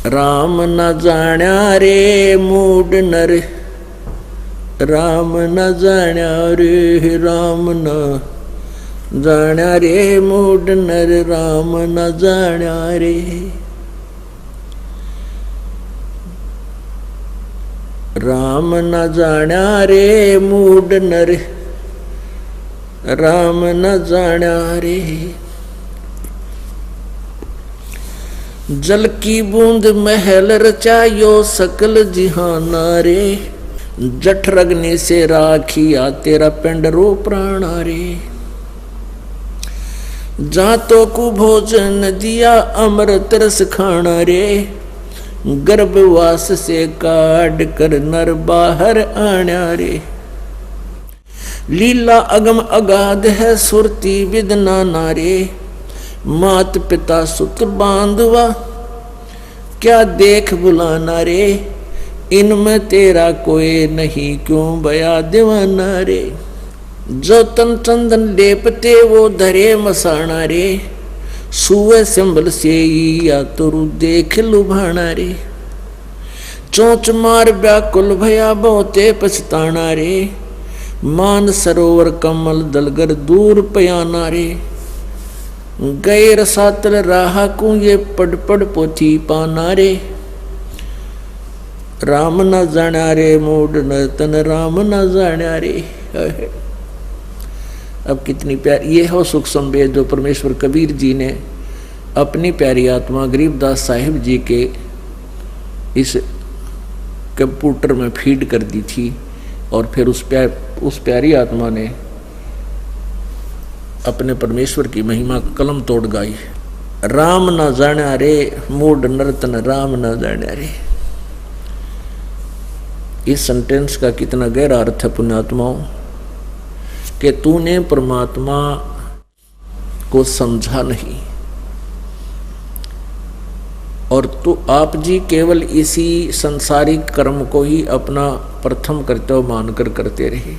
राम न जाण्या रे मूड नर, राम न जाण्या रे, राम न जाण्या रे मूड नर, राम न जाण्या रे। राम न जाण्या रे मूड नर, राम न जाण्या रे। जल की बूंद महल रचायो सकल जिहाना रे, जठर अग्नि से राखिया तेरा पिंड रो प्राणा रे। जातो को भोजन दिया अमृत रस खाना रे, गर्भवास से काट कर नर बाहर आना रे। लीला अगम अगाध है सुरती विदना नारे, मात पिता सुत बांधवा क्या देख बुलाना रे। इनमें तेरा कोई नहीं क्यों बया दीवाना रे। जो तन चंदन लेपते वो धरे मसाना रे, सुए सिंबल से या तुरु देख लुभाना रे। चोंच मार व्याकुल भया बहुते पछताना रे, मान सरोवर कमल दलगर दूर पयाना रे। गए रसातल राहा को ये पड़ पड़ पोथी पाना रे, राम न जाण्या रे मूड न तन, राम न जाण्या रे। अब कितनी प्यारी ये हो सुख संवेद जो परमेश्वर कबीर जी ने अपनी प्यारी आत्मा गरीबदास साहिब जी के इस कंप्यूटर में फीड कर दी थी, और फिर उस प्यारी आत्मा ने अपने परमेश्वर की महिमा कलम तोड़ गाई। राम न जाण्या रे मूड नर्तन, राम न जाण्या रे। इस सेंटेंस का कितना गहरा अर्थ है पुण्यात्माओं, कि तूने परमात्मा को समझा नहीं, और तू आप जी केवल इसी संसारिक कर्म को ही अपना प्रथम कर्तव्य मानकर करते रहे।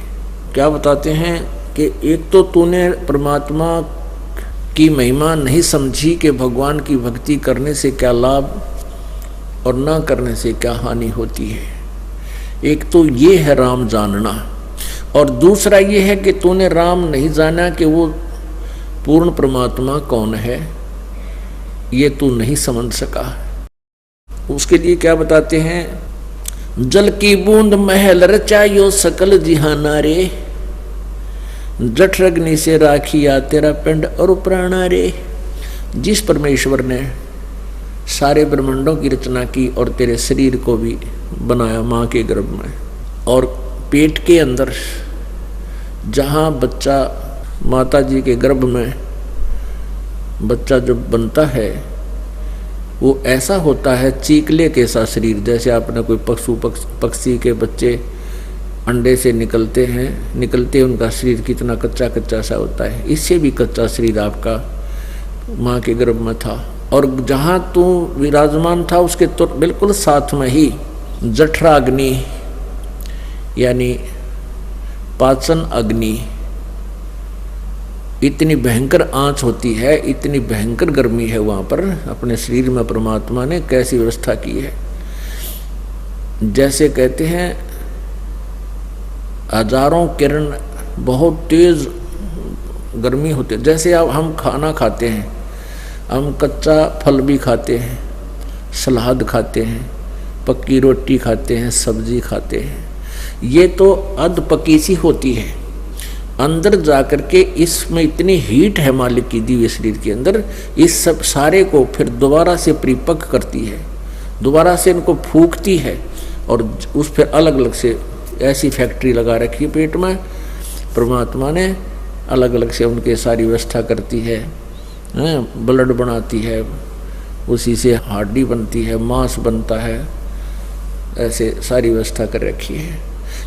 क्या बताते हैं कि एक तो तूने परमात्मा की महिमा नहीं समझी कि भगवान की भक्ति करने से क्या लाभ और न करने से क्या हानि होती है। एक तो ये है राम जानना, और दूसरा ये है कि तूने राम नहीं जाना कि वो पूर्ण परमात्मा कौन है, ये तू नहीं समझ सका। उसके लिए क्या बताते हैं, जल की बूंद महल रचायो सकल जिहाना रे, जठर अग्नि से राखिया तेरा पिंड और प्राणा रे। जिस परमेश्वर ने सारे ब्रह्मांडों की रचना की और तेरे शरीर को भी बनाया माँ के गर्भ में, और पेट के अंदर जहाँ बच्चा माता जी के गर्भ में बच्चा जब बनता है वो ऐसा होता है चीकले के सा शरीर, जैसे आपने कोई पक्षी के बच्चे अंडे से निकलते उनका शरीर कितना कच्चा कच्चा सा होता है, इससे भी कच्चा शरीर आपका माँ के गर्भ में था। और जहाँ तू विराजमान था उसके तो बिल्कुल साथ में ही जठराग्नि यानी पाचन अग्नि, इतनी भयंकर आंच होती है, इतनी भयंकर गर्मी है वहाँ पर। अपने शरीर में परमात्मा ने कैसी व्यवस्था की है, जैसे कहते हैं हजारों किरण बहुत तेज गर्मी होती है। जैसे अब हम खाना खाते हैं, हम कच्चा फल भी खाते हैं, सलाद खाते हैं, पक्की रोटी खाते हैं, सब्जी खाते हैं, ये तो अध पकी सी होती है। अंदर जाकर के इसमें इतनी हीट है मालिक की दिव्य शरीर के अंदर, इस सब सारे को फिर दोबारा से परिपक्व करती है, दोबारा से इनको फूकती है, और उस फिर अलग अलग से ऐसी फैक्ट्री लगा रखी है पेट में परमात्मा ने, अलग अलग से उनके सारी व्यवस्था करती है, ब्लड बनाती है, उसी से हड्डी बनती है, मांस बनता है, ऐसे सारी व्यवस्था कर रखी है।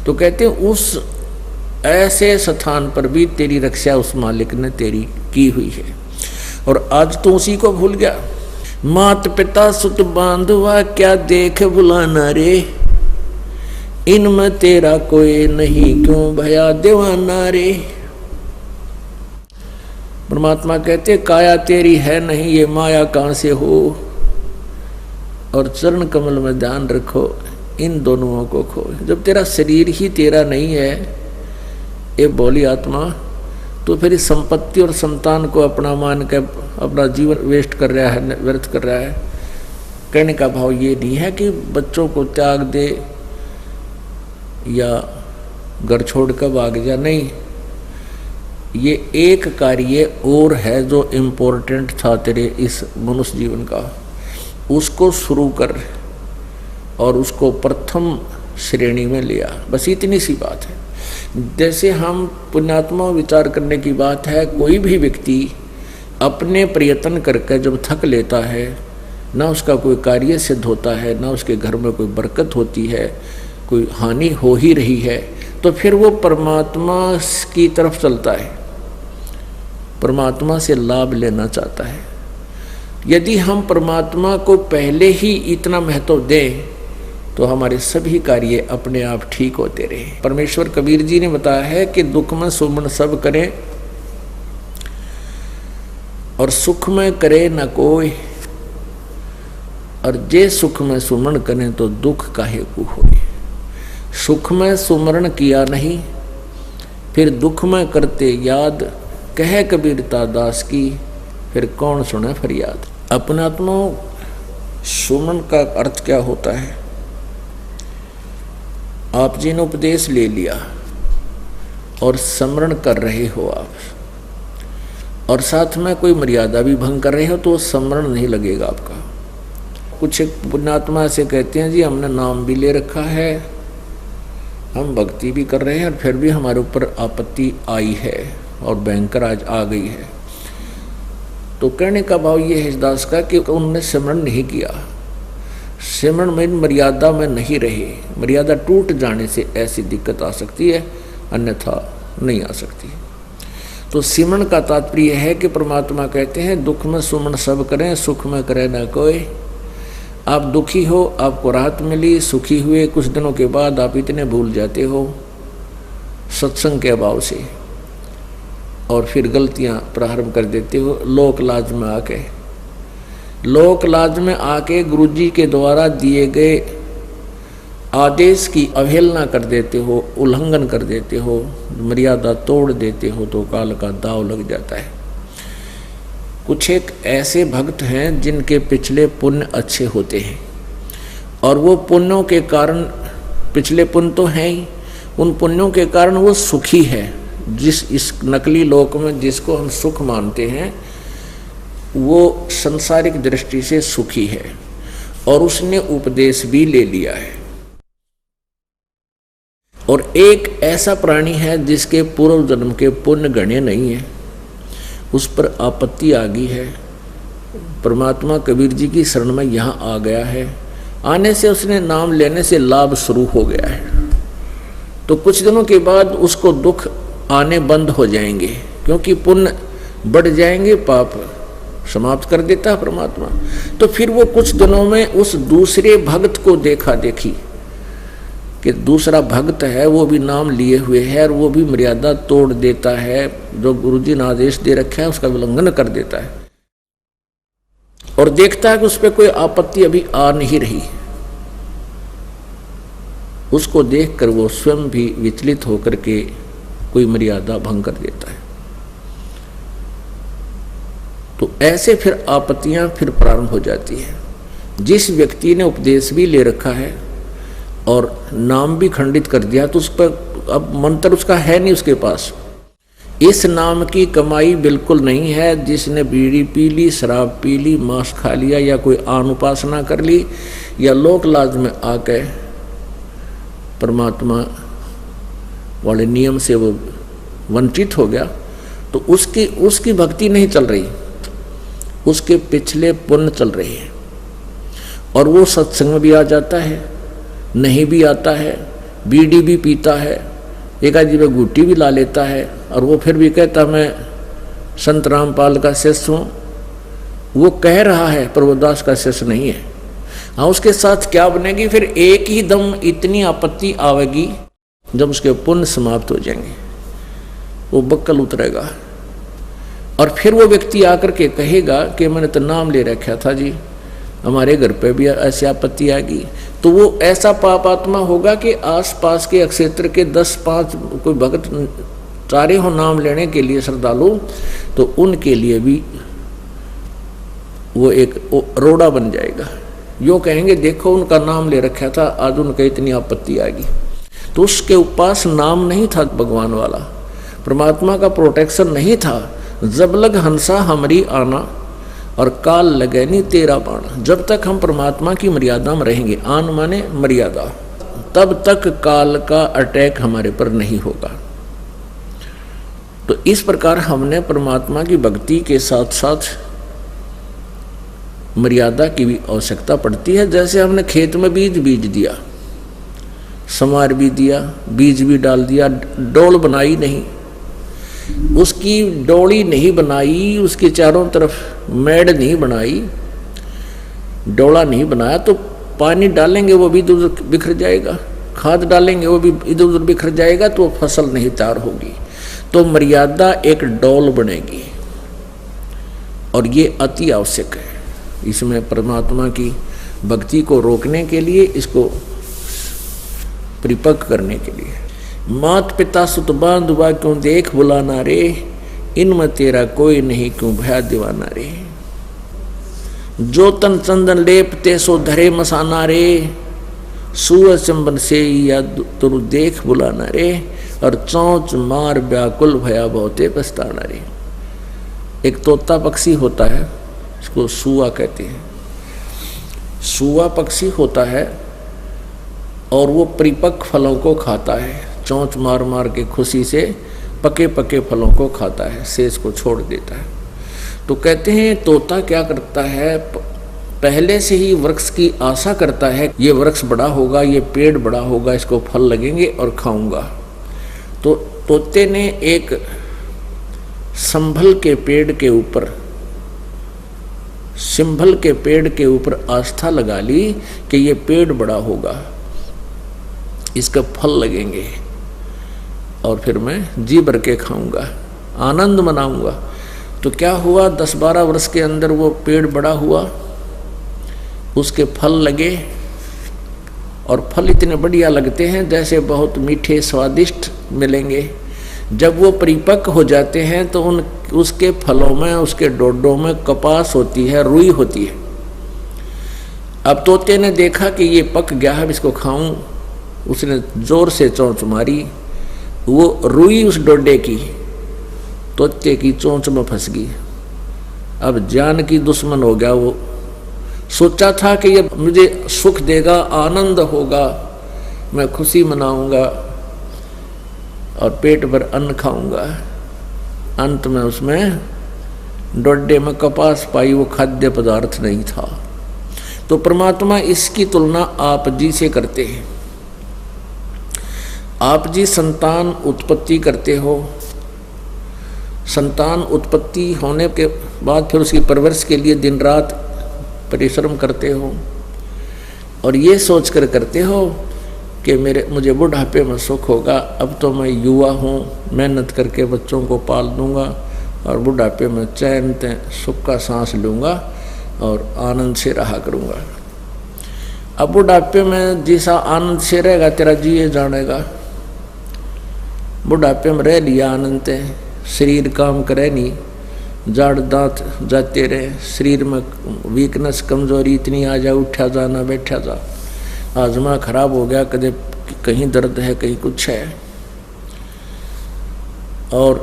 तो कहते हैं उस ऐसे स्थान पर भी तेरी रक्षा उस मालिक ने तेरी की हुई है, और आज तो उसी को भूल गया। मात पिता सुत बांधवा क्या देख बुलाना रे, इनमें तेरा कोई नहीं क्यों भया दीवाना रे। परमात्मा कहते काया तेरी है नहीं, ये माया कहाँ से हो। और चरण कमल में ध्यान रखो, इन दोनों को खो। जब तेरा शरीर ही तेरा नहीं है ये बोली आत्मा, तो फिर इस संपत्ति और संतान को अपना मान के अपना जीवन वेस्ट कर रहा है, व्यर्थ कर रहा है। कहने का भाव ये नहीं है कि बच्चों को त्याग दे या घर छोड़ कर भाग जा, नहीं। ये एक कार्य और है जो इम्पोर्टेंट था तेरे इस मनुष्य जीवन का, उसको शुरू कर और उसको प्रथम श्रेणी में लिया, बस इतनी सी बात है। जैसे हम पुण्यात्मा विचार करने की बात है, कोई भी व्यक्ति अपने प्रयत्न करके जब थक लेता है, ना उसका कोई कार्य सिद्ध होता है, ना उसके घर में कोई बरकत होती है, कोई हानि हो ही रही है, तो फिर वो परमात्मा की तरफ चलता है, परमात्मा से लाभ लेना चाहता है। यदि हम परमात्मा को पहले ही इतना महत्व दें तो हमारे सभी कार्य अपने आप ठीक होते रहे। परमेश्वर कबीर जी ने बताया है कि दुख में सुमन सब करें और सुख में करे न कोई, और जे सुख में सुमन करें तो दुख काहे को होए। सुख में सुमरण किया नहीं, फिर दुख में करते याद, कहे कबीरता दास की, फिर कौन सुने फरियाद। अपनात्मा सुमन का अर्थ क्या होता है? आप जी ने उपदेश ले लिया और स्मरण कर रहे हो आप, और साथ में कोई मर्यादा भी भंग कर रहे हो तो स्मरण नहीं लगेगा आपका। कुछ एक पुण्यात्मा से कहते हैं जी हमने नाम भी ले रखा है, हम भक्ति भी कर रहे हैं, और फिर भी हमारे ऊपर आपत्ति आई है और भयंकर आज आ गई है। तो कहने का भाव ये है इस दास का कि उन्होंने सिमरन नहीं किया, सिमरन में मर्यादा में नहीं रहे। मर्यादा टूट जाने से ऐसी दिक्कत आ सकती है, अन्यथा नहीं आ सकती। तो सिमरन का तात्पर्य है कि परमात्मा कहते हैं दुख में सुमन सब करें, सुख में करे न कोई। आप दुखी हो, आपको राहत मिली, सुखी हुए, कुछ दिनों के बाद आप इतने भूल जाते हो सत्संग के अभाव से, और फिर गलतियां प्रारंभ कर देते हो। लोक लाज में आके, लोक लाज में आके गुरुजी के द्वारा दिए गए आदेश की अवहेलना कर देते हो, उल्लंघन कर देते हो, मर्यादा तोड़ देते हो, तो काल का दाव लग जाता है। कुछ एक ऐसे भक्त हैं जिनके पिछले पुण्य अच्छे होते हैं, और वो पुण्यों के कारण, पिछले पुण्य तो हैं ही, उन पुण्यों के कारण वो सुखी है। जिस इस नकली लोक में जिसको हम सुख मानते हैं वो संसारिक दृष्टि से सुखी है, और उसने उपदेश भी ले लिया है। और एक ऐसा प्राणी है जिसके पूर्व जन्म के पुण्य गणे नहीं है, उस पर आपत्ति आ गई है। परमात्मा कबीर जी की शरण में यहाँ आ गया है, आने से उसने नाम लेने से लाभ शुरू हो गया है, तो कुछ दिनों के बाद उसको दुख आने बंद हो जाएंगे, क्योंकि पुण्य बढ़ जाएंगे, पाप समाप्त कर देता है परमात्मा। तो फिर वो कुछ दिनों में उस दूसरे भक्त को देखा देखी कि दूसरा भक्त है, वो भी नाम लिए हुए है, और वो भी मर्यादा तोड़ देता है, जो गुरुजी ने आदेश दे रखा है उसका उल्लंघन कर देता है, और देखता है कि उस पर कोई आपत्ति अभी आ नहीं रही। उसको देखकर वो स्वयं भी विचलित होकर के कोई मर्यादा भंग कर देता है। तो ऐसे फिर आपत्तियां फिर प्रारंभ हो जाती है। जिस व्यक्ति ने उपदेश भी ले रखा है और नाम भी खंडित कर दिया, तो उस पर अब मंत्र उसका है नहीं उसके पास। इस नाम की कमाई बिल्कुल नहीं है। जिसने बीड़ी पी ली, शराब पी ली, मांस खा लिया, या कोई आन उपासना कर ली, या लोक लाज में आके परमात्मा वाले नियम से वो वंचित हो गया, तो उसकी भक्ति नहीं चल रही, उसके पिछले पुण्य चल रही है। और वो सत्संग में भी आ जाता है, नहीं भी आता है, बीड़ी भी पीता है, एक आदमी में गुट्टी भी ला लेता है, और वो फिर भी कहता मैं संत रामपाल का शिष्य हूँ। वो कह रहा है प्रभुदास का शिष्य नहीं है। हाँ, उसके साथ क्या बनेगी? फिर एक ही दम इतनी आपत्ति आवेगी जब उसके पुण्य समाप्त हो जाएंगे, वो बक्कल उतरेगा, और फिर वो व्यक्ति आकर के कहेगा कि मैंने तो नाम ले रखा था जी, हमारे घर पे भी ऐसी आपत्ति आ गई, तो वो ऐसा पाप आत्मा होगा कि आसपास के क्षेत्र के 10-5 कोई भक्त चारे हो नाम लेने के लिए श्रद्धालु, तो उनके लिए भी वो एक रोड़ा बन जाएगा। यो कहेंगे देखो उनका नाम ले रखा था, आज उनका इतनी आपत्ति आ गई। तो उसके पास नाम नहीं था भगवान वाला, परमात्मा का प्रोटेक्शन नहीं था। जब लग हंसा हमारी आना और काल लगे नहीं तेरा बाण। जब तक हम परमात्मा की मर्यादा में रहेंगे, आन माने मर्यादा, तब तक काल का अटैक हमारे पर नहीं होगा। तो इस प्रकार हमने परमात्मा की भक्ति के साथ साथ मर्यादा की भी आवश्यकता पड़ती है। जैसे हमने खेत में बीज दिया, समार भी दिया, बीज भी डाल दिया, डोल बनाई नहीं, उसकी डोली नहीं बनाई, उसके चारों तरफ मेड़ नहीं बनाई, डोला नहीं बनाया, तो पानी डालेंगे वो भी इधर उधर बिखर जाएगा, खाद डालेंगे वो भी इधर उधर बिखर जाएगा, तो फसल नहीं तैयार होगी। तो मर्यादा एक डोल बनेगी, और ये अति आवश्यक है। इसमें परमात्मा की भक्ति को रोकने के लिए, इसको परिपक्व करने के लिए। मात पिता सुत बांधुआ क्यों देख बुलाना रे, इनमें तेरा कोई नहीं क्यों भया दीवाना रे। जो तन चंदन लेपते सो धरे मसाना रे, सुअ चंबन से या तुरु देख बुलाना रे, और चौंच मार व्याकुल भया बहुते पछताना रे। एक तोता पक्षी होता है, इसको सुआ कहते हैं। सुआ पक्षी होता है और वो परिपक्व फलों को खाता है, चोंच मार मार के खुशी से पके पके फलों को खाता है, शेष को छोड़ देता है। तो कहते हैं तोता क्या करता है, पहले से ही वृक्ष की आशा करता है, ये वृक्ष बड़ा होगा, ये पेड़ बड़ा होगा, इसको फल लगेंगे और खाऊंगा। तो तोते ने एक संभल के पेड़ के ऊपर, सिंभल के पेड़ के ऊपर आस्था लगा ली कि ये पेड़ बड़ा होगा, इसका फल लगेंगे और फिर मैं जी भर के खाऊंगा, आनंद मनाऊंगा। तो क्या हुआ, 10-12 वर्ष के अंदर वो पेड़ बड़ा हुआ, उसके फल लगे, और फल इतने बढ़िया लगते हैं जैसे बहुत मीठे स्वादिष्ट मिलेंगे। जब वो परिपक्व हो जाते हैं तो उसके फलों में, उसके डोडों में कपास होती है, रुई होती है। अब तोते ने देखा कि ये पक गया है, इसको खाऊं, उसने जोर से चोंच मारी, वो रुई उस डोडे की तोते की चोंच में फंस गई। अब जान की दुश्मन हो गया वो। सोचा था कि ये मुझे सुख देगा, आनंद होगा, मैं खुशी मनाऊंगा और पेट भर अन्न खाऊंगा। अंत में उसमें डोडे में कपास पाई, वो खाद्य पदार्थ नहीं था। तो परमात्मा इसकी तुलना आप जी से करते हैं। आप जी संतान उत्पत्ति करते हो, संतान उत्पत्ति होने के बाद फिर उसकी परवरिश के लिए दिन रात परिश्रम करते हो, और ये सोच कर करते हो कि मुझे बुढ़ापे में सुख होगा। अब तो मैं युवा हूँ, मेहनत करके बच्चों को पाल दूंगा और बुढ़ापे में चैन सुख का सांस लूँगा और आनंद से रहा करूँगा। अब बुढ़ापे में जैसा आनंद से रहेगा तेरा जिए जानेगा। बुढ़ापे में रह लिया आनंद है, शरीर काम करे नहीं, जाड़ दांत जाते रहे, शरीर में वीकनेस कमजोरी इतनी आ जा, उठा जा ना बैठा जा, आजमा खराब हो गया, कदे कहीं दर्द है कहीं कुछ है। और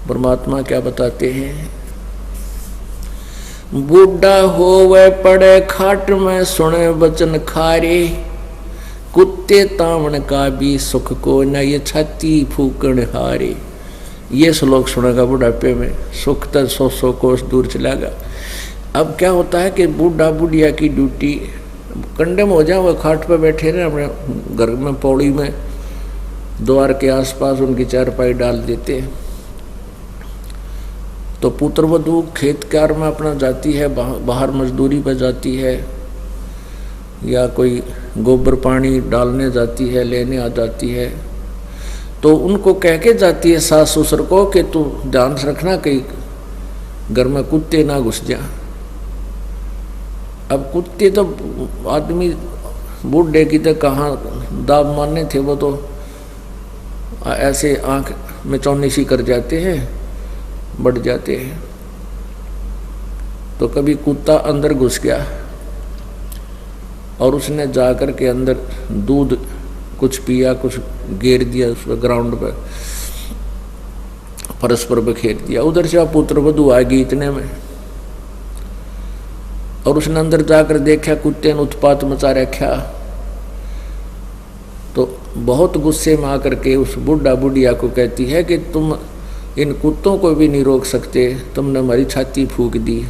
परमात्मा क्या बताते हैं, बूढ़ा होवे पड़े खाट में सुने वचन खारे, कुत्ते तावण का भी सुख को न ये छाती फूकण हारे। ये श्लोक सुनेगा बुढ़ापे में, सुख तो 100 कोस दूर चलेगा। अब क्या होता है कि बूढ़ा बुढ़िया की ड्यूटी कंडे में हो जाए, वो खाट पे बैठे रहे अपने घर में, पौड़ी में, द्वार के आसपास उनकी चारपाई डाल देते हैं। तो पुत्र वधू खेत कार्य में अपना जाती है, बाहर मजदूरी पर जाती है, या कोई गोबर पानी डालने जाती है, लेने आ जाती है। तो उनको कह के जाती है सास ससुर को कि तू ध्यान रखना कहीं घर में कुत्ते ना घुस जा, अब कुत्ते तो आदमी बूढ़े की तो कहाँ दाब मारने थे, वो तो ऐसे आंख में चौनिशी कर जाते हैं, बढ़ जाते हैं। तो कभी कुत्ता अंदर घुस गया और उसने जाकर के अंदर दूध कुछ पिया, कुछ गिर दिया उस ग्राउंड पर, परस्पर बखेर दिया। उधर से पुत्र वधू आ गई इतने में, और उसने अंदर जाकर देखा कुत्ते ने उत्पात मचा रखा। तो बहुत गुस्से में आकर के उस बुढ़ा बुढ़िया को कहती है कि तुम इन कुत्तों को भी नहीं रोक सकते, तुमने हमारी छाती फूंक दी,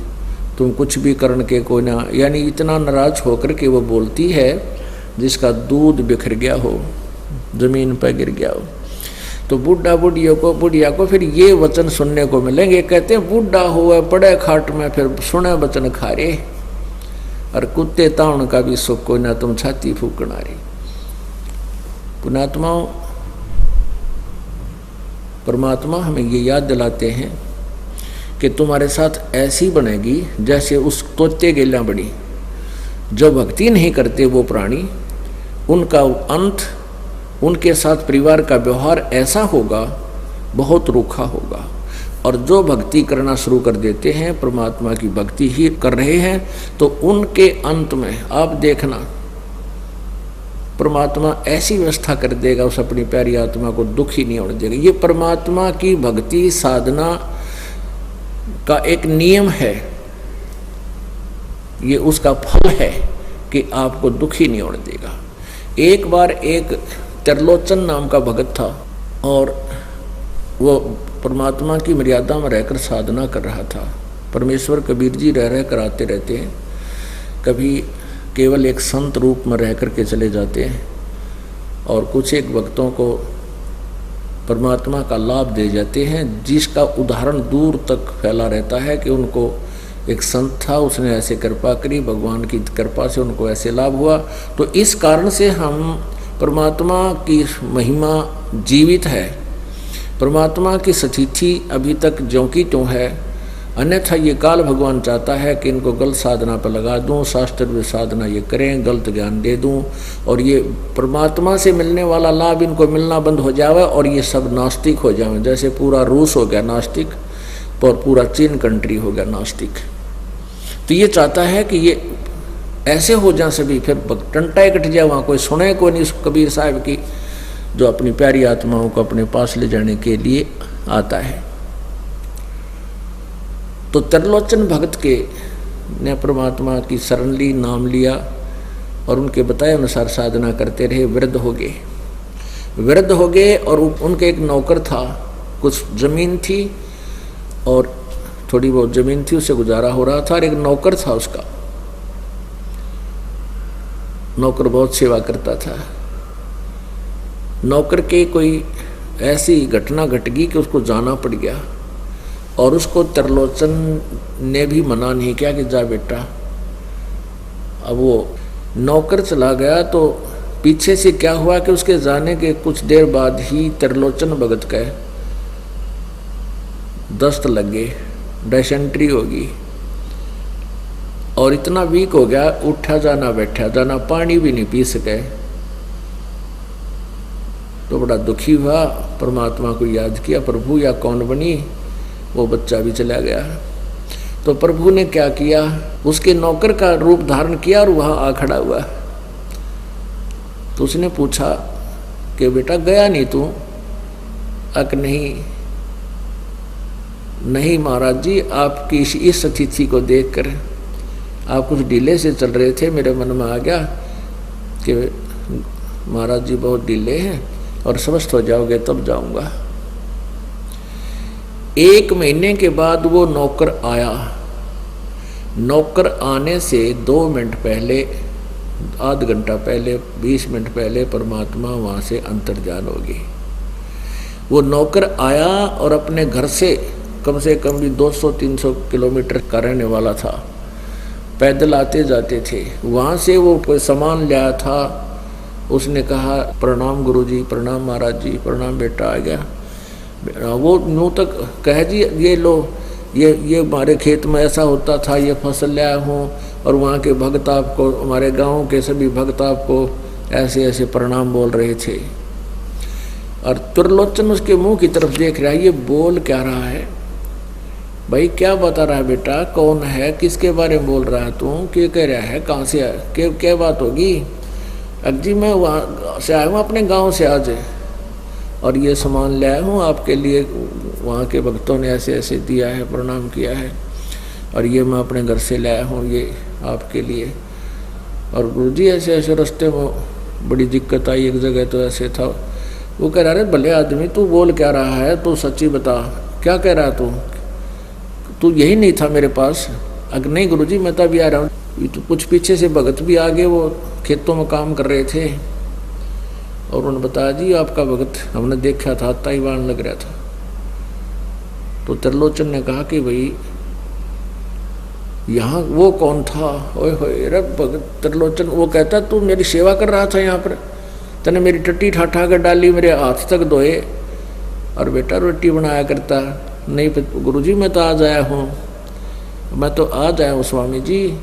तुम कुछ भी करने के को ना। यानी इतना नाराज होकर के वो बोलती है जिसका दूध बिखर गया हो, जमीन पर गिर गया हो। तो बुढ़िया को फिर ये वचन सुनने को मिलेंगे। कहते हैं बूढ़ा हुआ पड़े खाट में, फिर सुने वचन खारे, और कुत्ते ताउन का भी सुख को ना, तुम छाती फूकना रही। पुणात्माओं, परमात्मा हमें ये याद दिलाते हैं कि तुम्हारे साथ ऐसी बनेगी जैसे उस तोते गेला बड़ी। जो भक्ति नहीं करते वो प्राणी, उनका अंत, उनके साथ परिवार का व्यवहार ऐसा होगा, बहुत रूखा होगा। और जो भक्ति करना शुरू कर देते हैं, परमात्मा की भक्ति ही कर रहे हैं, तो उनके अंत में आप देखना परमात्मा ऐसी व्यवस्था कर देगा, उस अपनी प्यारी आत्मा को दुख ही नहीं होने देगा। ये परमात्मा की भक्ति साधना का एक नियम है, ये उसका फल है कि आपको दुख ही नहीं होने देगा। एक बार एक त्रिलोचन नाम का भगत था, और वो परमात्मा की मर्यादा में रहकर साधना कर रहा था। परमेश्वर कबीर जी रह कर आते रहते हैं, कभी केवल एक संत रूप में रह कर के चले जाते हैं, और कुछ एक भक्तों को परमात्मा का लाभ दे जाते हैं, जिसका उदाहरण दूर तक फैला रहता है कि उनको एक संत था, उसने ऐसे कृपा करी, भगवान की कृपा से उनको ऐसे लाभ हुआ। तो इस कारण से हम परमात्मा की महिमा जीवित है, परमात्मा की सतिथि अभी तक ज्यों की त्यों है। अन्यथा ये काल भगवान चाहता है कि इनको गलत साधना पर लगा दूं, शास्त्र में साधना ये करें, गलत ज्ञान दे दूं, और ये परमात्मा से मिलने वाला लाभ इनको मिलना बंद हो जाए, और ये सब नास्तिक हो जाए। जैसे पूरा रूस हो गया नास्तिक, और पूरा चीन कंट्री हो गया नास्तिक। तो ये चाहता है कि ये ऐसे हो जाए सभी, फिर टंटा कट जाए, वहाँ कोई सुने को नहीं उस कबीर साहब की, जो अपनी प्यारी आत्माओं को अपने पास ले जाने के लिए आता है। तो त्रिलोचन भगत के ने परमात्मा की शरण ली, नाम लिया, और उनके बताए अनुसार साधना करते रहे। वृद्ध हो गए, और उनके एक नौकर था, कुछ जमीन थी और थोड़ी बहुत जमीन थी, उससे गुजारा हो रहा था। और एक नौकर था, उसका नौकर बहुत सेवा करता था। नौकर के कोई ऐसी घटना घट गई कि उसको जाना पड़ गया, और उसको त्रिलोचन ने भी मना नहीं किया कि जा बेटा। अब वो नौकर चला गया, तो पीछे से क्या हुआ कि उसके जाने के कुछ देर बाद ही त्रिलोचन भगत का दस्त लग गए, डायसेंट्री होगी, और इतना वीक हो गया, उठा जाना बैठा जाना, पानी भी नहीं पी सके। तो बड़ा दुखी हुआ, परमात्मा को याद किया, प्रभु या कौन बनी, वो बच्चा भी चला गया। तो प्रभु ने क्या किया, उसके नौकर का रूप धारण किया और वहां आ खड़ा हुआ। तो उसने पूछा कि बेटा गया नहीं तू? अक नहीं महाराज जी, आपकी इस स्थिति को देखकर आप कुछ ढीले से चल रहे थे, मेरे मन में आ गया कि महाराज जी बहुत ढीले हैं, और स्वस्थ हो जाओगे तब जाऊंगा। 1 महीने के बाद वो नौकर आया। नौकर आने से 2 मिनट पहले, आध घंटा पहले, 20 मिनट पहले परमात्मा वहाँ से अंतर्जान होगी। वो नौकर आया और अपने घर से कम भी 200-300 किलोमीटर का रहने वाला था, पैदल आते जाते थे। वहाँ से वो कोई सामान लाया था, उसने कहा प्रणाम गुरुजी, प्रणाम महाराज जी, प्रणाम बेटा, आ गया। वो यूँ तक कह जी ये लो, ये हमारे खेत में ऐसा होता था, ये फसल लाया हूँ, और वहाँ के भक्त आपको, हमारे गांव के सभी भक्त आपको ऐसे ऐसे प्रणाम बोल रहे थे। और त्रिलोचन उसके मुंह की तरफ देख रहा है, ये बोल क्या रहा है भाई, क्या बता रहा है बेटा, कौन है, किसके बारे में बोल रहा है तू, क्या कह रहा है, कहाँ से आया, क्या बात होगी। अजी मैं वहाँ से आया हूँ, अपने गांव से आज, और ये सामान लाया हूँ आपके लिए, वहाँ के भक्तों ने ऐसे ऐसे दिया है, प्रणाम किया है, और ये मैं अपने घर से लाया हूँ ये आपके लिए। और गुरुजी ऐसे ऐसे रास्ते में बड़ी दिक्कत आई, एक जगह तो ऐसे था। वो कह रहा है भले आदमी तू बोल क्या रहा है, तू सच्ची बता, क्या कह रहा है तू यही नहीं था मेरे पास। अगर नहीं गुरुजी मैं तो अभी आ रहा हूँ। तो कुछ पीछे से भगत भी आगे, वो खेतों में काम कर रहे थे, और उन्होंने बताया जी आपका भगत हमने देखा था, ताइवान लग रहा था। तो त्रिलोचन ने कहा कि भाई यहाँ वो कौन था, ओए होए रे भगत त्रिलोचन। वो कहता तू मेरी सेवा कर रहा था यहाँ पर, तने मेरी टट्टी ठाठा कर डाली, मेरे हाथ तक धोए, और बेटा रोटी बनाया करता। नहीं गुरुजी मैं तो आज आया हूँ, मैं तो आज आया हूँ स्वामी जी,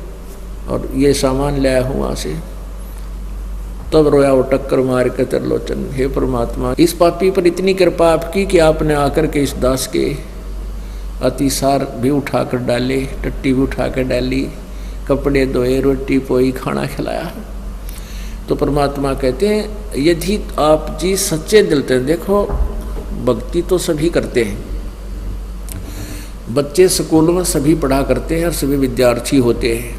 और ये सामान लाया हूँ वहाँ से। तब रोया वो टक्कर मार के त्रिलोचन, हे परमात्मा इस पापी पर इतनी कृपा आपकी कि आपने आकर के इस दास के अतिसार भी उठा कर डाले, टट्टी भी उठा कर डाली, कपड़े धोए, रोटी पोई, खाना खिलाया। तो परमात्मा कहते हैं यदि आप जी सच्चे दिल से, देखो भक्ति तो सभी करते हैं, बच्चे स्कूलों में सभी पढ़ा करते हैं और सभी विद्यार्थी होते हैं।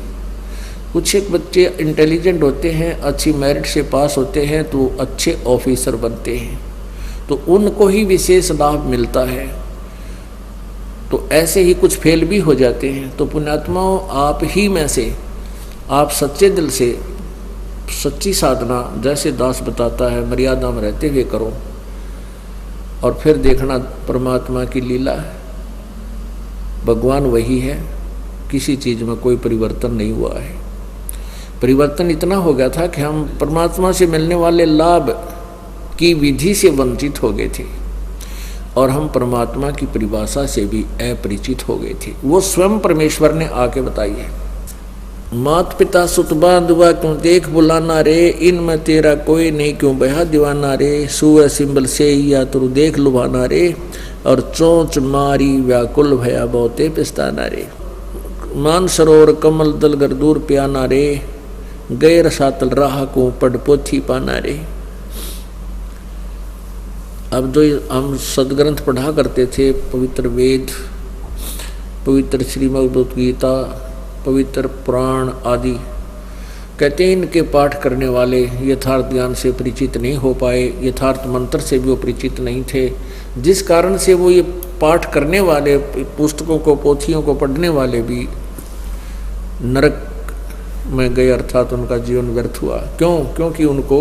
कुछ एक बच्चे इंटेलिजेंट होते हैं, अच्छी मेरिट से पास होते हैं तो अच्छे ऑफिसर बनते हैं, तो उनको ही विशेष लाभ मिलता है। तो ऐसे ही कुछ फेल भी हो जाते हैं। तो पुण्यात्माओं आप ही में से आप सच्चे दिल से सच्ची साधना, जैसे दास बताता है, मर्यादा में रहते हुए करो, और फिर देखना परमात्मा की लीला है। भगवान वही है, किसी चीज़ में कोई परिवर्तन नहीं हुआ है। परिवर्तन इतना हो गया था कि हम परमात्मा से मिलने वाले लाभ की विधि से वंचित हो गए थे, और हम परमात्मा की परिभाषा से भी अपरिचित हो गए थे। वो स्वयं परमेश्वर ने आके बताई है। मात पिता सुत बांधुआ क्यों देख बुलाना रे, इनमें तेरा कोई नहीं क्यों बहा दीवाना रे, सुअ सिंबल से या तुरु देख लुभाना रे, और चोंच मारी व्याकुल भया बहुते पिस्ताना रे, मान सरोवर कमल दल गर दूर प्याना रे, गैर सातल राह को पढ़ पोथी पाना रे। अब जो हम सदग्रंथ पढ़ा करते थे, पवित्र वेद, पवित्र श्रीमद् भगवत गीता, पवित्र पुराण आदि, कहते हैं इनके पाठ करने वाले यथार्थ ज्ञान से परिचित नहीं हो पाए, यथार्थ मंत्र से भी वो परिचित नहीं थे, जिस कारण से वो ये पाठ करने वाले, पुस्तकों को, पोथियों को पढ़ने वाले भी नरक में गए, अर्थात उनका जीवन व्यर्थ हुआ। क्यों? क्योंकि उनको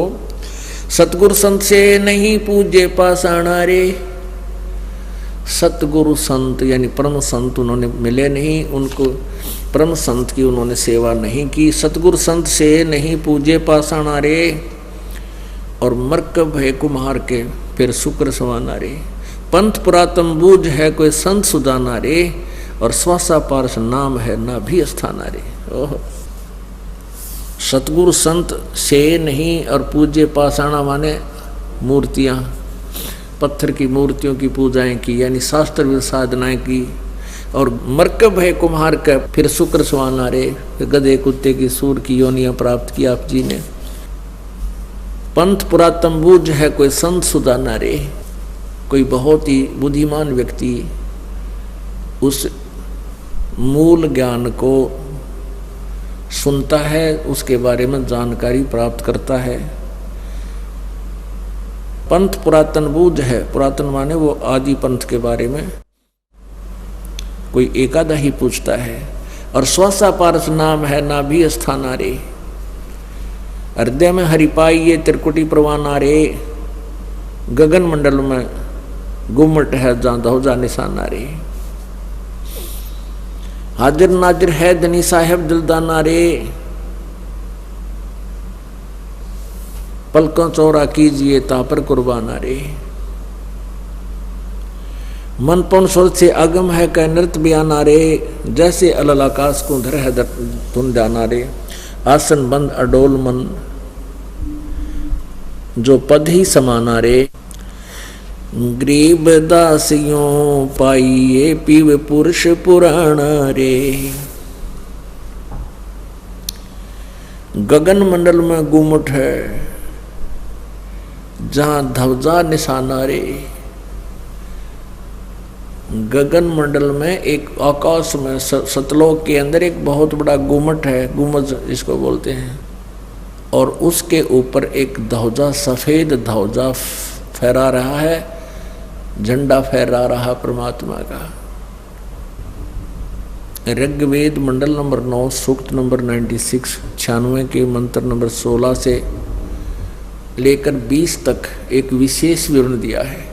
सतगुरु संत से नहीं पूजे पाषाणा रे। सतगुरु संत यानी परम संत उन्होंने मिले नहीं, उनको परम संत की उन्होंने सेवा नहीं की। सतगुरु संत से नहीं पूजे पाषाणा रे, और मरकब है कुम्हार के फिर शुक्र सवाना रे, पंथ पुरातन बूझ है कोई संत सुदाना रे, और स्वासा पारस नाम है ना भी स्थाना रे। ओह, सतगुरु संत से नहीं, और पूज्य पाषाणा माने मूर्तियाँ, पत्थर की मूर्तियों की पूजाएं की, यानी शास्त्र साधनाएं की, और मरकब है कुम्हार का फिर शुक्र सुहाना रे, गधे कुत्ते की सूर की योनियां प्राप्त की आप जी ने। पंथ पुरातन बूझ है कोई संत सुदाना रे, कोई बहुत ही बुद्धिमान व्यक्ति उस मूल ज्ञान को सुनता है, उसके बारे में जानकारी प्राप्त करता है। पंथ पुरातन बूझ है, पुरातन माने वो आदि पंथ के बारे में कोई एकादा ही पूछता है, और स्वासा पारस नाम है ना भी स्थाना रे, हृदय में हरिपाई ये त्रिकुटी प्रवाना रे, गगन मंडल में गुम्मट है जहाँ दौजा निशाना रे, हाजिर नाजिर है धनी साहेब दिलदाना रे, पलकों चौरा कीजिए ता पर कुर्बाना रे। मन पौन स्वर से आगम है कह नृत्य बयाना रे, जैसे अलल आकाश को धर है धुन जाना रे। आसन बंद अडोल मन जो पद ही समाना रे। गरीब दासियों पाइये पीव पुरुष पुराना रे। गगन मंडल में गुमट है जहां ध्वजा निशाना रे। गगन मंडल में एक आकाश में सतलोक के अंदर एक बहुत बड़ा गुमट है, गुमज इसको बोलते हैं, और उसके ऊपर एक ध्वजा, सफेद ध्वजा फहरा रहा है, झंडा फहरा रहा परमात्मा का। ऋग्वेद मंडल नंबर 9 सूक्त नंबर 96 96 के मंत्र नंबर 16 से लेकर 20 तक एक विशेष विवरण दिया है।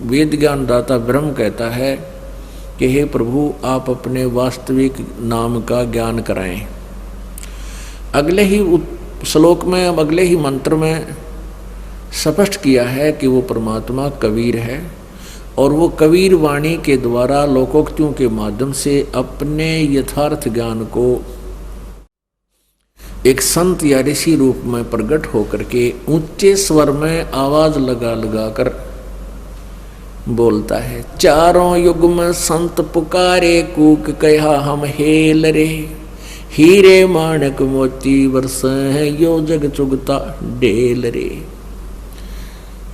वेद ज्ञान दाता ब्रह्म कहता है कि हे प्रभु आप अपने वास्तविक नाम का ज्ञान कराएं। अगले ही श्लोक में, अब अगले ही मंत्र में स्पष्ट किया है कि वो परमात्मा कबीर है और वो कबीर वाणी के द्वारा लोकोक्तियों के माध्यम से अपने यथार्थ ज्ञान को एक संत या ऋषि रूप में प्रकट होकर के ऊंचे स्वर में आवाज लगा लगा कर बोलता है। चारों युग में संत पुकारे कूक कहा हम हेल रे, हीरे माणक मोती वर्ष है यो जग चुगता डेल रे।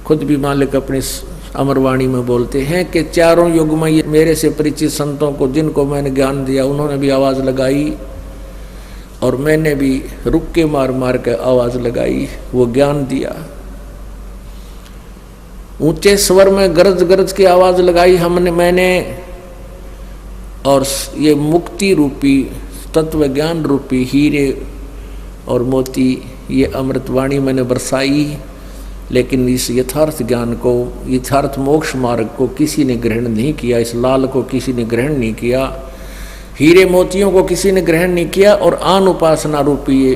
खुद भी मालिक अपनी अमरवाणी में बोलते हैं कि चारों युग में ये मेरे से परिचित संतों को जिनको मैंने ज्ञान दिया उन्होंने भी आवाज लगाई और मैंने भी रुक के मार मार के आवाज लगाई, वो ज्ञान दिया। ऊंचे स्वर में गरज गरज की आवाज लगाई मैंने, और ये मुक्ति रूपी तत्व ज्ञान रूपी हीरे और मोती ये अमृतवाणी मैंने बरसाई। लेकिन इस यथार्थ ज्ञान को, यथार्थ मोक्ष मार्ग को किसी ने ग्रहण नहीं किया, इस लाल को किसी ने ग्रहण नहीं किया, हीरे मोतियों को किसी ने ग्रहण नहीं किया, और आन उपासना रूपी ये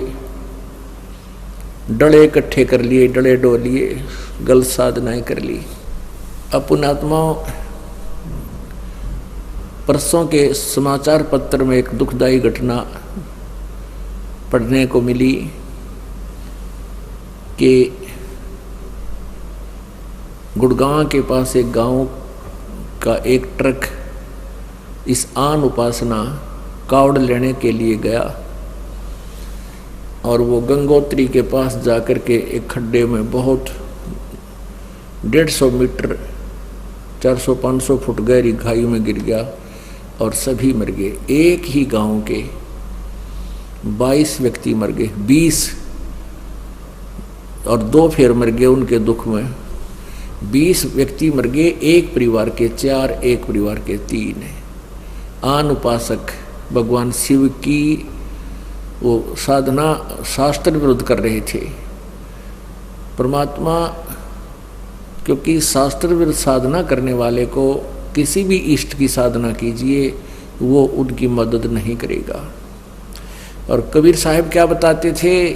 डले इकट्ठे कर लिए, डले डो लिए, गलत साधनाएं कर ली। अब पुण्यात्माओं, परसों के समाचार पत्र में एक दुखदायी घटना पढ़ने को मिली कि गुड़गांव के पास एक गांव का एक ट्रक इस आन उपासना कावड़ लेने के लिए गया और वो गंगोत्री के पास जाकर के एक खड्डे में बहुत 150 मीटर 400-500 फुट गहरी खाई में गिर गया और सभी मर गए। एक ही गांव के 22 व्यक्ति मर गए, 20 और 2 फिर मर गए उनके दुख में। 20 व्यक्ति मर गए, एक परिवार के 4, एक परिवार के 3 है। आन उपासक भगवान शिव की वो साधना शास्त्र विरुद्ध कर रहे थे। परमात्मा, क्योंकि शास्त्र विरुद्ध साधना करने वाले को किसी भी इष्ट की साधना कीजिए वो उनकी मदद नहीं करेगा। और कबीर साहब क्या बताते थे,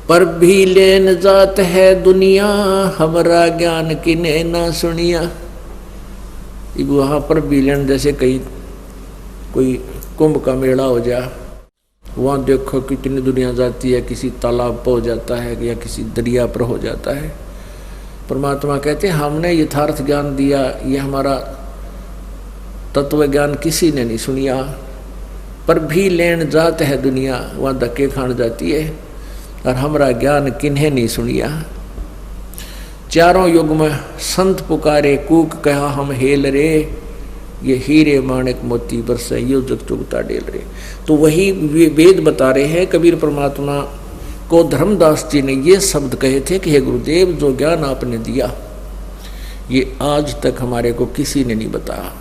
पर भी लेन जात है दुनिया, हमारा ज्ञान किने ना सुनिया। वहाँ पर भी लेन, जैसे कहीं कोई कुंभ का मेला हो जा, वहाँ देखो कितनी दुनिया जाती है, किसी तालाब पर हो जाता है या किसी दरिया पर हो जाता है। परमात्मा कहते हैं हमने यथार्थ ज्ञान दिया, ये हमारा तत्व ज्ञान किसी ने नहीं सुनिया। पर भी लेन जात है दुनिया, वहाँ धक्के खान जाती है, और हमारा ज्ञान किन्हें नहीं सुनिया। चारों युग में संत पुकारे कूक कहा हम हेल रे, ये हीरे माणिक मोती बरसे यो जग चुगता डेल रे। तो वही वेद बता रहे हैं, कबीर परमात्मा को धर्मदास जी ने ये शब्द कहे थे कि हे गुरुदेव, जो ज्ञान आपने दिया ये आज तक हमारे को किसी ने नहीं बताया।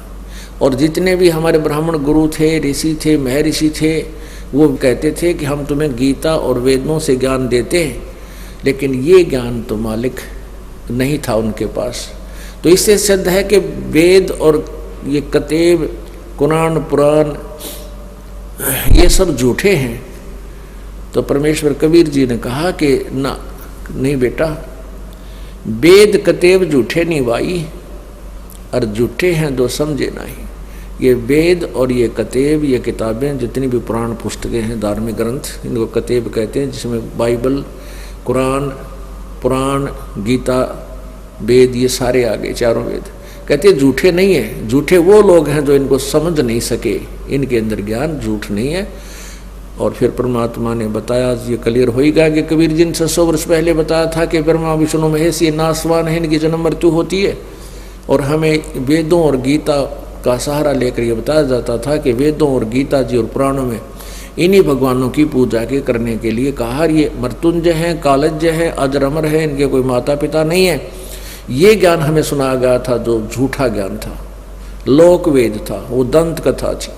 और जितने भी हमारे ब्राह्मण गुरु थे, ऋषि थे, महर्षि थे, वो कहते थे कि हम तुम्हें गीता और वेदों से ज्ञान देते, लेकिन ये ज्ञान तो मालिक नहीं था उनके पास। तो इससे सिद्ध है कि वेद और ये कतेब, कुरान, पुराण ये सब झूठे हैं। तो परमेश्वर कबीर जी ने कहा कि ना, नहीं बेटा, वेद कतेब झूठे नहीं भाई, और झूठे हैं दो समझे नहीं। ये वेद और ये कतेब, ये किताबें जितनी भी पुराण पुस्तकें हैं, धार्मिक ग्रंथ, इनको कतेब कहते हैं, जिसमें बाइबल, कुरान, पुराण, गीता, वेद, ये सारे आ गए, चारों वेद। कहते हैं झूठे नहीं है, झूठे वो लोग हैं जो इनको समझ नहीं सके, इनके अंदर ज्ञान झूठ नहीं है। और फिर परमात्मा ने बताया, ये क्लियर होएगा कि कबीर जी ने 600 वर्ष पहले बताया था कि ब्रह्मा विष्णु महेश ये नासवान है, इनकी जन्म मृत्यु होती है। और हमें वेदों और गीता का सहारा लेकर ये बताया जाता था कि वेदों और गीता जी और पुराणों में इन्हीं भगवानों की पूजा के करने के लिए कहा। ये मृत्युंजय हैं, कालज्य हैं, अजर अमर है, इनके कोई माता पिता नहीं है। ये ज्ञान हमें सुनाया गया था जो झूठा ज्ञान था, लोक वेद था, वो दंत कथा थी।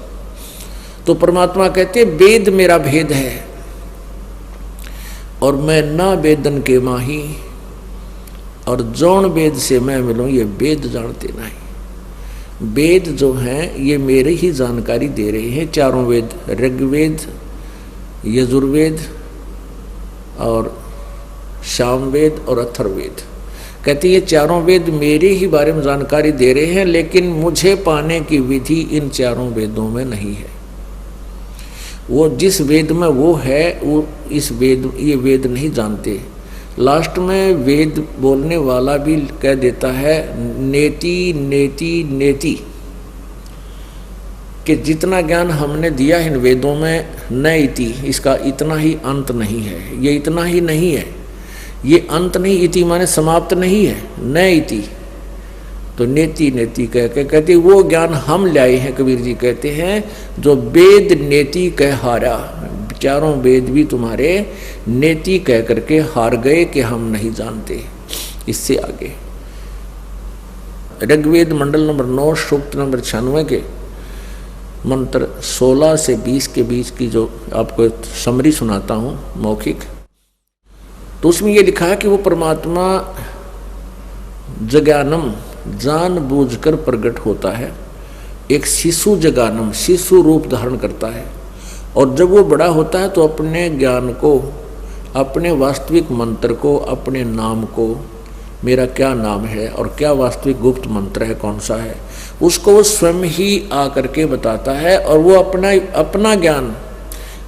तो परमात्मा कहते वेद मेरा भेद है और मैं ना वेदन के माही, और जौन वेद से मैं मिलूं ये वेद जानते नहीं। वेद जो हैं ये मेरी ही जानकारी दे रहे हैं, चारों वेद, ऋग्वेद, यजुर्वेद और सामवेद और अथर्ववेद। कहते ये चारों वेद मेरे ही बारे में जानकारी दे रहे हैं, लेकिन मुझे पाने की विधि इन चारों वेदों में नहीं है। वो जिस वेद में वो है, वो इस वेद, ये वेद नहीं जानते। लास्ट में वेद बोलने वाला भी कह देता है नेति नेति नेति, कि जितना ज्ञान हमने दिया इन वेदों में न इति, इसका इतना ही अंत नहीं है, ये इतना ही नहीं है, ये अंत नहीं, इति माने समाप्त नहीं है, न इति। तो नेति नेति कह के कहते वो ज्ञान हम लाए हैं, कबीर जी कहते हैं, जो वेद नेति कह हारा, चारों वेद भी तुम्हारे नेति कह करके हार गए कि हम नहीं जानते। इससे आगे ऋग्वेद मंडल नंबर 9 सूक्त नंबर 96 के मंत्र 16 से 20 के बीच की जो आपको समरी सुनाता हूँ मौखिक, तो उसमें ये लिखा है कि वो परमात्मा जज्ञानम जानबूझकर प्रकट होता है, एक शिशु जज्ञानम शिशु रूप धारण करता है, और जब वो बड़ा होता है तो अपने ज्ञान को, अपने वास्तविक मंत्र को, अपने नाम को, मेरा क्या नाम है और क्या वास्तविक गुप्त मंत्र है, कौन सा है, उसको वो स्वयं ही आकर के बताता है। और वो अपना ज्ञान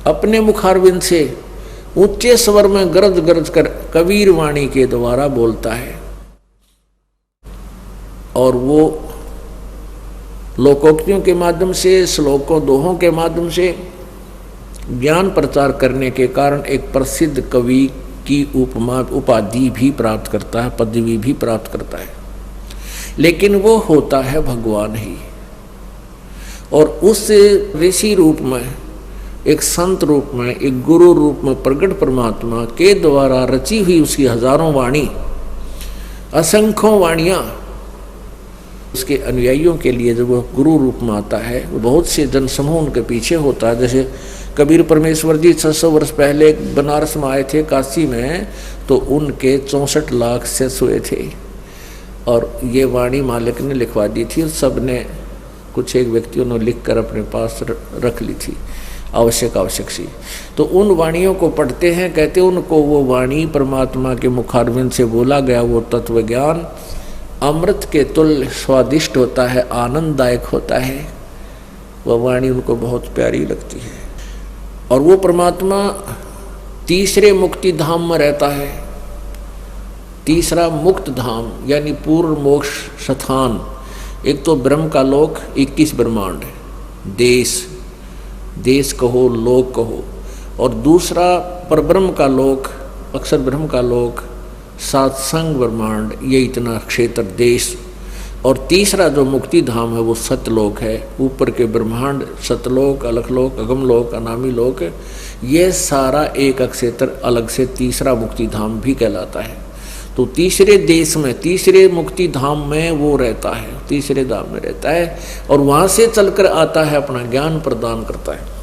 अपने मुखारविंद से ऊंचे स्वर में गरज गरज कर कबीर वाणी के द्वारा बोलता है। और वो लोकोक्तियों के माध्यम से, श्लोकों, दोहों के माध्यम से ज्ञान प्रचार करने के कारण एक प्रसिद्ध कवि की उपमा उपाधि भी प्राप्त करता है, पदवी भी प्राप्त करता है। लेकिन वो होता है भगवान ही, और उस ऋषि रूप में, एक संत रूप में, एक गुरु रूप में प्रकट परमात्मा के द्वारा रची हुई उसकी हजारों वाणी, असंख्यों वाणियाँ उसके अनुयायियों के लिए जब वह गुरु रूप में आता है, वो बहुत से जनसमूह उनके पीछे होता है। जैसे कबीर परमेश्वर जी 600 वर्ष पहले बनारस में आए थे, काशी में, तो उनके 64 लाख शिष्य हुए थे, और ये वाणी मालिक ने लिखवा दी थी। सब ने, कुछ एक व्यक्तियों ने लिख कर अपने पास रख ली थी, आवश्यक सी। तो उन वाणियों को पढ़ते हैं, कहते उनको वो वाणी परमात्मा के मुखारविंद से बोला गया वो तत्व ज्ञान अमृत के तुल्य स्वादिष्ट होता है, आनंददायक होता है। वह वाणी उनको बहुत प्यारी लगती है। और वो परमात्मा तीसरे मुक्ति धाम में रहता है। तीसरा मुक्त धाम यानी पूर्व मोक्ष स्थान, एक तो ब्रह्म का लोक, 21 ब्रह्मांड, देश कहो, लोक कहो, और दूसरा परब्रह्म का लोक, अक्षर ब्रह्म का लोक, सात्संग ब्रह्मांड, ये इतना क्षेत्र देश, और तीसरा जो मुक्ति धाम है वो सतलोक है। ऊपर के ब्रह्मांड, सतलोक, अलखलोक, अगमलोक, अनामी लोक, ये सारा एक क्षेत्र अलग से तीसरा मुक्ति धाम भी कहलाता है। तो तीसरे देश में, तीसरे मुक्ति धाम में वो रहता है, तीसरे धाम में रहता है, और वहाँ से चलकर आता है, अपना ज्ञान प्रदान करता है।